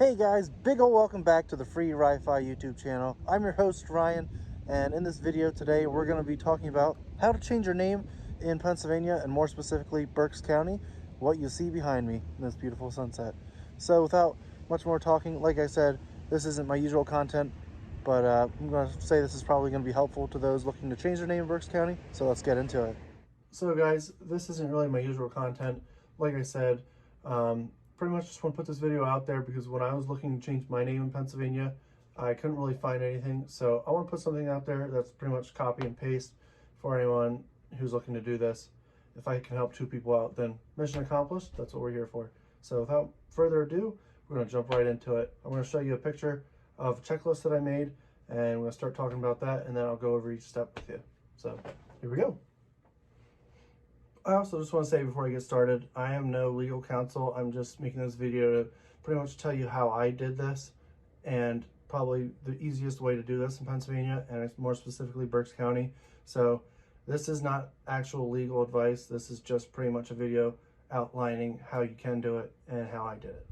Hey guys, big ol' welcome back to the Free Wi-Fi YouTube channel. I'm your host Ryan, and in this video today we're going to be talking about how to change your name in Pennsylvania, and more specifically Berks County, what you see behind me in this beautiful sunset. So without much more talking, like I said, this isn't my usual content, but I'm going to say this is probably going to be helpful to those looking to change their name in Berks County, so let's get into it. So guys, this isn't really my usual content. Like I said, pretty much just want to put this video out there because when I was looking to change my name in Pennsylvania, I couldn't really find anything. So I want to put something out there that's pretty much copy and paste for anyone who's looking to do this. If I can help two people out, then mission accomplished. That's what we're here for. So without further ado, we're going to jump right into it. I'm going to show you a picture of a checklist that I made, and we're going to start talking about that, and then I'll go over each step with you. So here we go. I also just want to say before I get started, I am no legal counsel. I'm just making this video to pretty much tell you how I did this, and probably the easiest way to do this in Pennsylvania, and it's more specifically Berks County. So this is not actual legal advice. This is just pretty much a video outlining how you can do it and how I did it.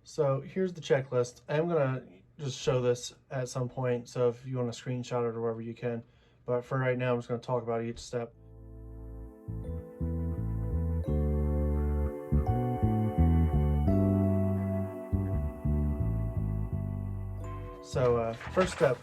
So here's the checklist. I'm going to just show this at some point, so if you want to screenshot it or wherever you can. But for right now, I'm just going to talk about each step. So first step,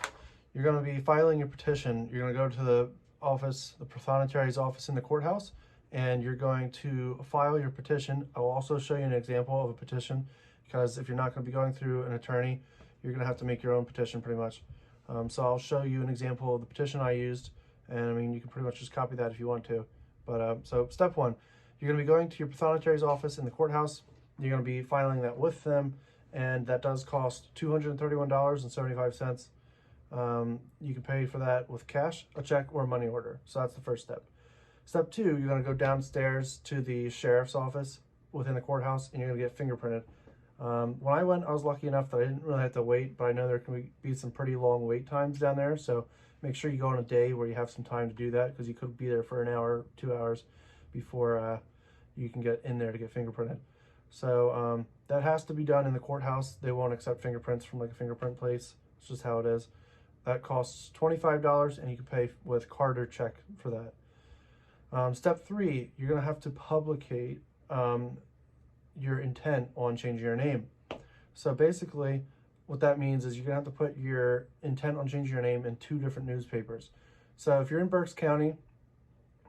you're going to be filing your petition. You're going to go to the office, the Prothonotari's office in the courthouse, and you're going to file your petition. I'll also show you an example of a petition, because if you're not going to be going through an attorney, you're going to have to make your own petition pretty much. So I'll show you an example of the petition I used, and I mean, you can pretty much just copy that if you want to. But so step one, you're going to be going to your Prothonotari's office in the courthouse. You're going to be filing that with them, and that does cost $231.75. You can pay for that with cash, a check, or a money order. So that's the first step. Step two, you're going to go downstairs to the sheriff's office within the courthouse, and you're going to get fingerprinted. When I went, I was lucky enough that I didn't really have to wait, but I know there can be some pretty long wait times down there. So make sure you go on a day where you have some time to do that, because you could be there for an hour, 2 hours before you can get in there to get fingerprinted. So that has to be done in the courthouse. They won't accept fingerprints from like a fingerprint place. It's just how it is. That costs $25, and you can pay with card or check for that. Step three, you're going to have to publicate your intent on changing your name. So basically, what that means is you're going to have to put your intent on changing your name in 2 different newspapers. So if you're in Berks County,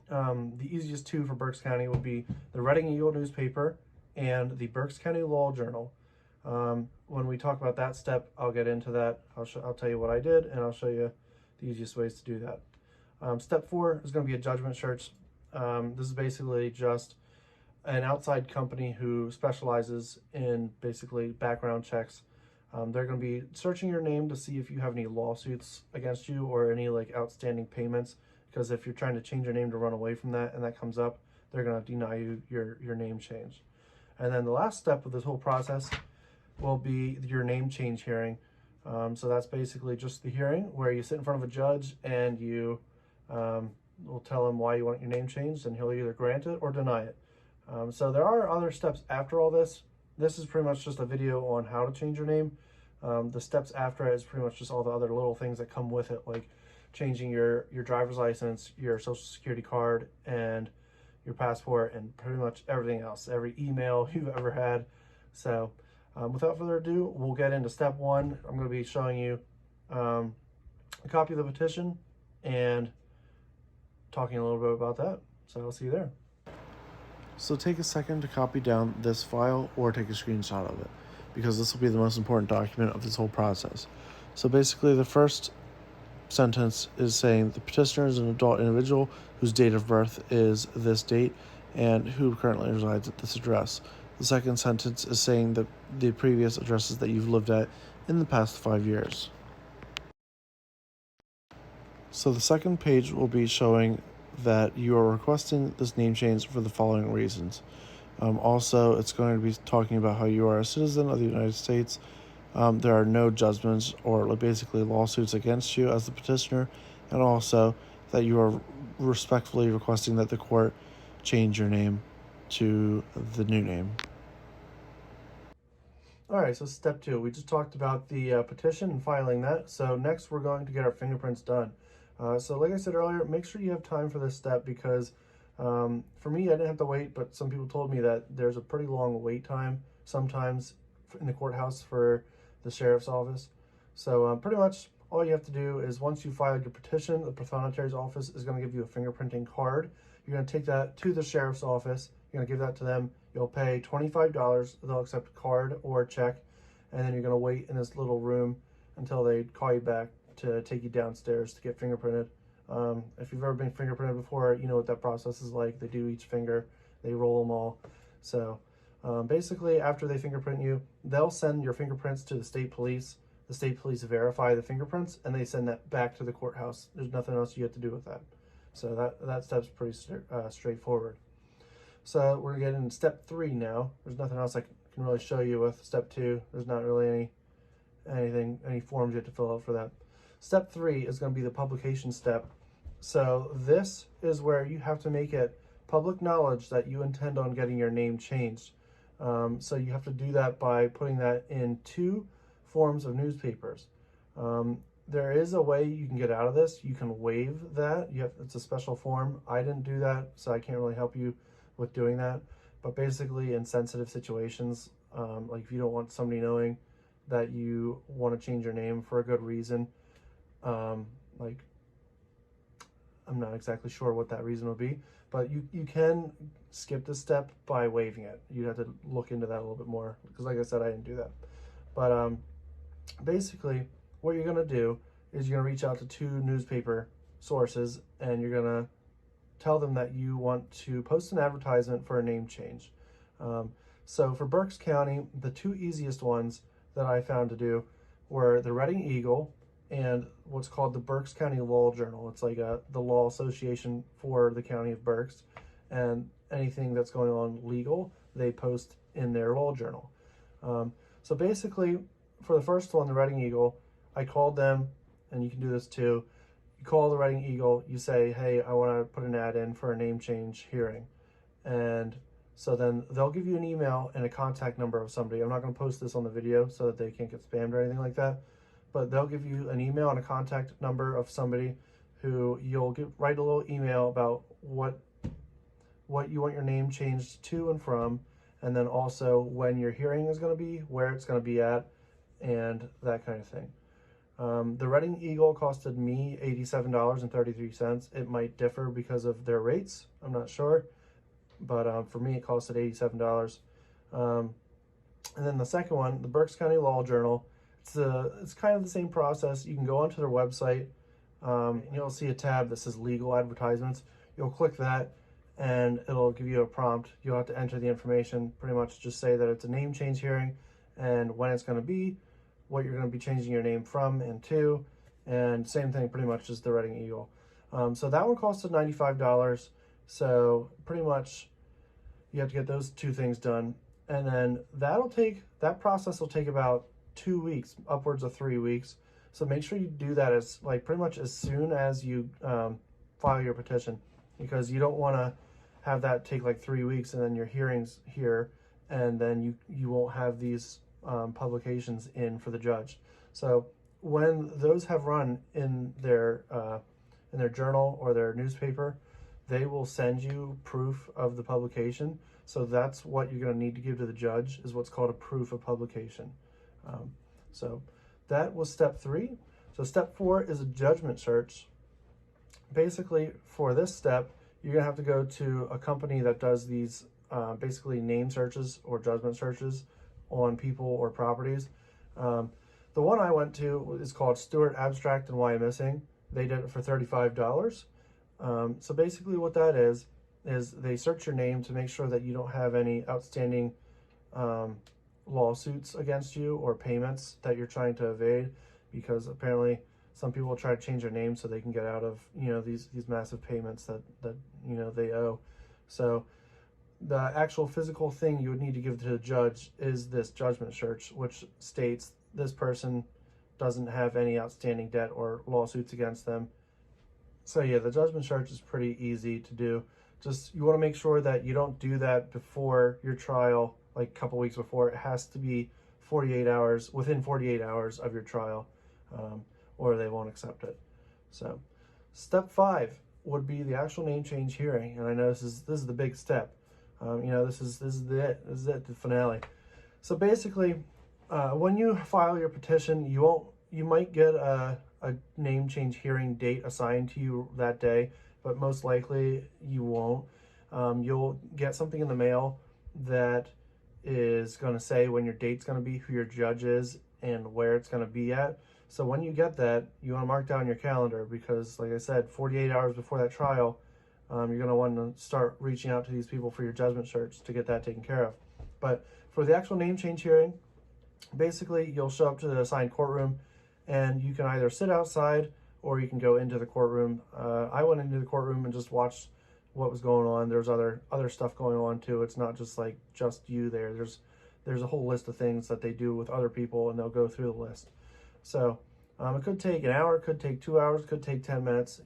the easiest 2 for Berks County would be the Reading Eagle newspaper and the Berks County Law Journal. When we talk about that step, I'll get into that. I'll tell you what I did, and I'll show you the easiest ways to do that. Step 4 is going to be a judgment search. This is basically just an outside company who specializes in basically background checks. They're going to be searching your name to see if you have any lawsuits against you or any like outstanding payments, because if you're trying to change your name to run away from that and that comes up, they're going to deny you your name change. And then the last step of this whole process will be your name change hearing. So that's basically just the hearing where you sit in front of a judge and you will tell him why you want your name changed, and he'll either grant it or deny it. So there are other steps after all this. This is pretty much just a video on how to change your name. The steps after it is pretty much just all the other little things that come with it, like changing your driver's license, your social security card, and your passport, and pretty much everything else, every email you've ever had. So without further ado, we'll get into step 1. I'm going to be showing you a copy of the petition and talking a little bit about that. So I'll see you there. So take a second to copy down this file or take a screenshot of it, because this will be the most important document of this whole process. So basically, the first sentence is saying the petitioner is an adult individual whose date of birth is this date and who currently resides at this address. The second sentence is saying that the previous addresses that you've lived at in the past 5 years. So the second page will be showing that you are requesting this name change for the following reasons. Also, it's going to be talking about how you are a citizen of the United States. There are no judgments or basically lawsuits against you as the petitioner, and also that you are respectfully requesting that the court change your name to the new name. All right, so step 2. We just talked about the petition and filing that. So next we're going to get our fingerprints done. So like I said earlier, make sure you have time for this step because for me, I didn't have to wait, but some people told me that there's a pretty long wait time sometimes in the courthouse for the sheriff's office. So pretty much all you have to do is once you file your petition, the prothonotary's office is going to give you a fingerprinting card. You're going to take that to the sheriff's office. You're going to give that to them. You'll pay $25. They'll accept a card or a check, and then you're going to wait in this little room until they call you back to take you downstairs to get fingerprinted. If you've ever been fingerprinted before, you know what that process is like. They do each finger, they roll them all. So basically, after they fingerprint you, they'll send your fingerprints to the state police. The state police verify the fingerprints, and they send that back to the courthouse. There's nothing else you have to do with that. So that step's pretty straightforward. So we're gonna get into step 3 now. There's nothing else I can really show you with step 2. There's not really any forms you have to fill out for that. Step 3 is going to be the publication step. So this is where you have to make it public knowledge that you intend on getting your name changed. So you have to do that by putting that in 2 forms of newspapers. There is a way you can get out of this. You can waive that. It's a special form. I didn't do that, so I can't really help you with doing that. But basically, in sensitive situations, like if you don't want somebody knowing that you want to change your name for a good reason, like I'm not exactly sure what that reason would be, but you can skip this step by waiving it. You'd have to look into that a little bit more because, like I said, I didn't do that. But basically, what you're going to do is you're going to reach out to 2 newspaper sources and you're going to tell them that you want to post an advertisement for a name change. So for Berks County, the 2 easiest ones that I found to do were the Reading Eagle and what's called the Berks County Law Journal. It's like the law association for the county of Berks, and anything that's going on legal, they post in their law journal. So basically, for the first one, the Reading Eagle, I called them, and you can do this too. You call the Reading Eagle, you say, hey, I want to put an ad in for a name change hearing. And so then they'll give you an email and a contact number of somebody. I'm not going to post this on the video so that they can't get spammed or anything like that. But they'll give you an email and a contact number of somebody who you'll write a little email about what you want your name changed to and from, and then also when your hearing is going to be, where it's going to be at, and that kind of thing. The Reading Eagle costed me $87.33. It might differ because of their rates. I'm not sure. But for me, it costed $87. And then the second one, the Berks County Law Journal, it's kind of the same process. You can go onto their website. You'll see a tab that says legal advertisements. You'll click that and it'll give you a prompt. You'll have to enter the information, pretty much just say that it's a name change hearing and when it's going to be, what you're going to be changing your name from and to, and same thing pretty much as the Reading Eagle. So that one costed $95. So pretty much you have to get those 2 things done. And then that process will take about 2 weeks, upwards of 3 weeks. So make sure you do that as pretty much as soon as you file your petition, because you don't want to have that take 3 weeks and then your hearings here, and then you won't have these publications in for the judge. So when those have run in their journal or their newspaper, they will send you proof of the publication. So that's what you're going to need to give to the judge, is what's called a proof of publication. So that was step 3. So step 4 is a judgment search. Basically, for this step, you're going to have to go to a company that does these basically name searches or judgment searches on people or properties. The one I went to is called Stewart Abstract and Why Missing. They did it for $35. So basically what that is they search your name to make sure that you don't have any outstanding lawsuits against you or payments that you're trying to evade, because apparently some people try to change their name so they can get out of these massive payments that they owe. So the actual physical thing you would need to give to the judge is this judgment search, which states this person doesn't have any outstanding debt or lawsuits against them. So yeah, the judgment search is pretty easy to do. Just you want to make sure that you don't do that before your trial, like a couple weeks before. It has to be 48 hours, within 48 hours of your trial, or they won't accept it. So step 5 would be the actual name change hearing. And I know this is the big step. This is it, the finale. So basically, when you file your petition, you might get a name change hearing date assigned to you that day, but most likely you won't. You'll get something in the mail that is going to say when your date's going to be, who your judge is, and where it's going to be at. So when you get that, you want to mark down your calendar, because like I said, 48 hours before that trial, you're going to want to start reaching out to these people for your judgment search to get that taken care of. But for the actual name change hearing, basically you'll show up to the assigned courtroom, and you can either sit outside or you can go into the courtroom. I went into the courtroom and just watched what was going on. There's other stuff going on too. It's not just like just you there. There's a whole list of things that they do with other people, and they'll go through the list. So it could take an hour, it could take 2 hours, it could take 10 minutes.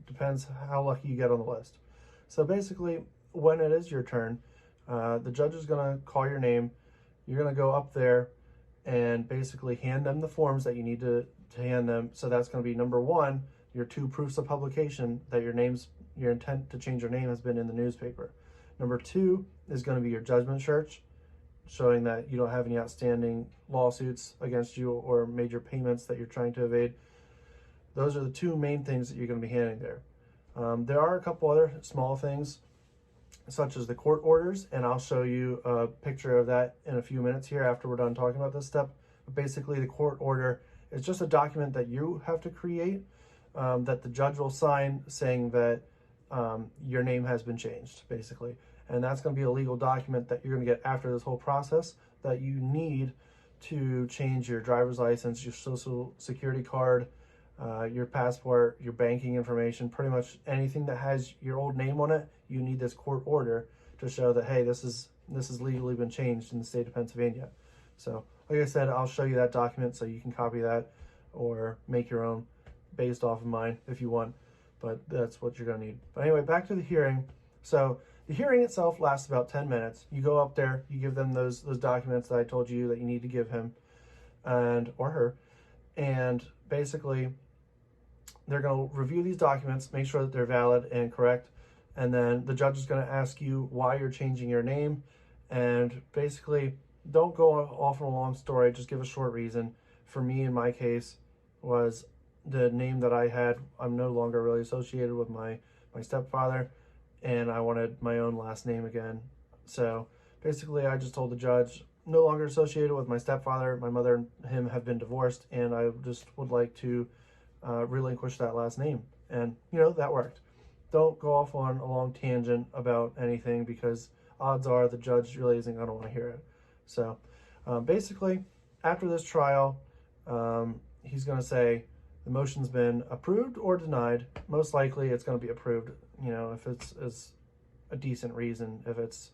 Depends how lucky you get on the list. So basically, when it is your turn, the judge is going to call your name. You're going to go up there and basically hand them the forms that you need to hand them. So that's going to be number 1, your 2 proofs of publication that your intent to change your name has been in the newspaper. Number 2 is going to be your judgment search, showing that you don't have any outstanding lawsuits against you or major payments that you're trying to evade. Those are the 2 main things that you're going to be handing there. There are a couple other small things, such as the court orders, and I'll show you a picture of that in a few minutes here after we're done talking about this step. But basically, the court order is just a document that you have to create, that the judge will sign, saying that your name has been changed, basically. And that's going to be a legal document that you're going to get after this whole process, that you need to change your driver's license, your social security card, your passport, your banking information, pretty much anything that has your old name on it. You need this court order to show that, hey, this has legally been changed in the state of Pennsylvania. So like I said, I'll show you that document so you can copy that or make your own based off of mine if you want, but that's what you're going to need. But anyway, back to the hearing. So the hearing itself lasts about 10 minutes. You go up there, you give them those documents that I told you that you need to give him or her, and basically they're going to review these documents, make sure that they're valid and correct, and then the judge is going to ask you why you're changing your name, and basically don't go off on a long story, just give a short reason. For me, in my case, was the name that I had, I'm no longer really associated with my stepfather, and I wanted my own last name again. So basically, I just told the judge, no longer associated with my stepfather. My mother and him have been divorced, and I just would like to relinquish that last name. And, that worked. Don't go off on a long tangent about anything, because odds are the judge really isn't going to want to hear it. So basically, after this trial, he's going to say the motion's been approved or denied. Most likely it's going to be approved, if it's a decent reason. If it's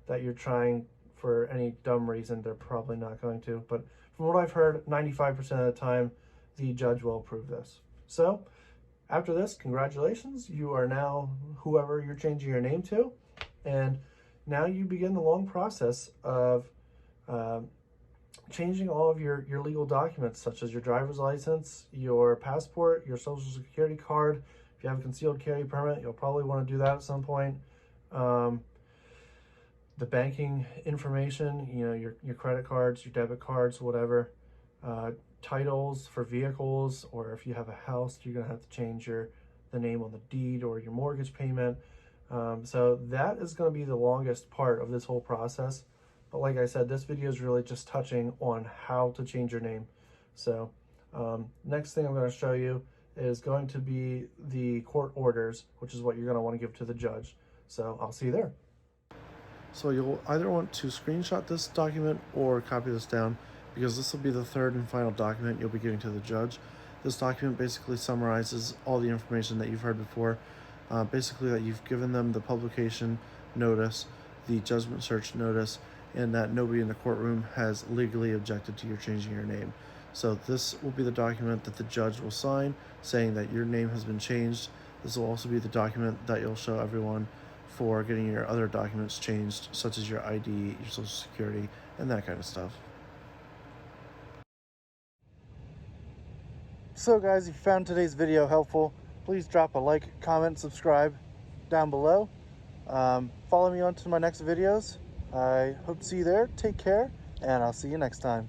that you're trying for any dumb reason, they're probably not going to. But from what I've heard, 95% of the time, the judge will approve this. So after this, congratulations. You are now whoever you're changing your name to. And now you begin the long process of changing all of your legal documents, such as your driver's license, your passport, your social security card. If you have a concealed carry permit, you'll probably want to do that at some point. The banking information, your credit cards, your debit cards, whatever. Titles for vehicles, or if you have a house, you're going to have to change the name on the deed or your mortgage payment. So that is going to be the longest part of this whole process. But like I said, this video is really just touching on how to change your name. So next thing I'm going to show you is going to be the court orders, which is what you're going to want to give to the judge. So I'll see you there. So you'll either want to screenshot this document or copy this down, because this will be the third and final document you'll be giving to the judge. This document basically summarizes all the information that you've heard before. Basically that you've given them the publication notice, the judgment search notice, and that nobody in the courtroom has legally objected to your changing your name. So this will be the document that the judge will sign, saying that your name has been changed. This will also be the document that you'll show everyone for getting your other documents changed, such as your ID, your social security, and that kind of stuff. So guys, if you found today's video helpful, please drop a like, comment, subscribe down below. Follow me on to my next videos. I hope to see you there. Take care, and I'll see you next time.